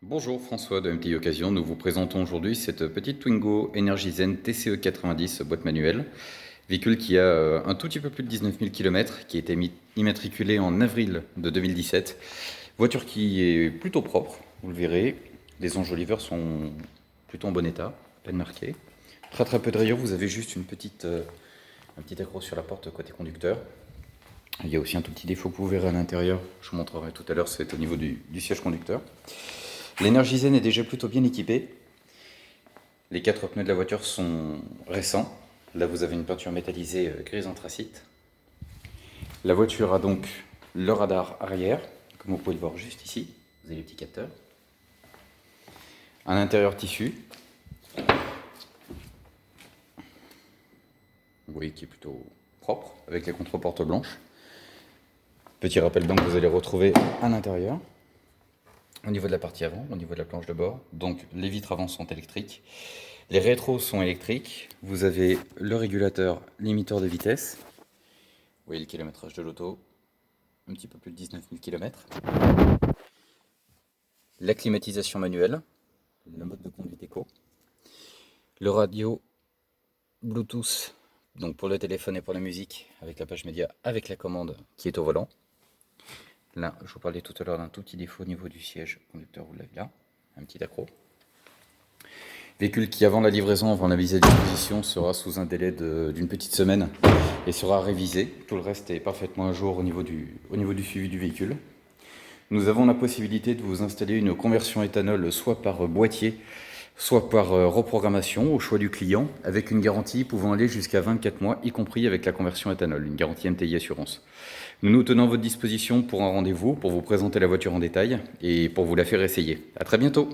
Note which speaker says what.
Speaker 1: Bonjour François de MTI Occasion, nous vous présentons aujourd'hui cette petite Twingo Energizen TCE 90 boîte manuelle, véhicule qui a un tout petit peu plus de 19 000 km, qui a été immatriculé en avril de 2017, voiture qui est plutôt propre, vous le verrez, les enjoliveurs sont plutôt en bon état, peine marquée, très peu de rayures, vous avez juste un petit accroc sur la porte côté conducteur. Il y a aussi un tout petit défaut que vous verrez à l'intérieur, je vous montrerai tout à l'heure, c'est au niveau du siège conducteur. L'Energizen est déjà plutôt bien équipée. Les 4 pneus de la voiture sont récents. Là, vous avez une peinture métallisée grise anthracite. La voiture a donc le radar arrière, comme vous pouvez le voir juste ici. Vous avez les petits capteurs. Un intérieur tissu. Vous voyez qui est plutôt propre, avec les contreportes blanches. Petit rappel donc que vous allez retrouver à l'intérieur. Au niveau de la partie avant, au niveau de la planche de bord, donc les vitres avant sont électriques, les rétros sont électriques, vous avez le régulateur limiteur de vitesse, vous voyez le kilométrage de l'auto, un petit peu plus de 19 000 km, la climatisation manuelle, le mode de conduite éco, le radio Bluetooth, donc pour le téléphone et pour la musique, avec la page média, avec la commande qui est au volant. Là, je vous parlais tout à l'heure d'un tout petit défaut au niveau du siège conducteur, vous l'avez là, un petit accroc. Véhicule qui, avant la livraison, avant la mise à disposition, sera sous un délai d'une petite semaine et sera révisé. Tout le reste est parfaitement à jour au niveau du suivi du véhicule. Nous avons la possibilité de vous installer une conversion éthanol soit par boîtier, soit par reprogrammation au choix du client, avec une garantie pouvant aller jusqu'à 24 mois, y compris avec la conversion éthanol, une garantie MTI Assurance. Nous nous tenons à votre disposition pour un rendez-vous, pour vous présenter la voiture en détail et pour vous la faire essayer. À très bientôt.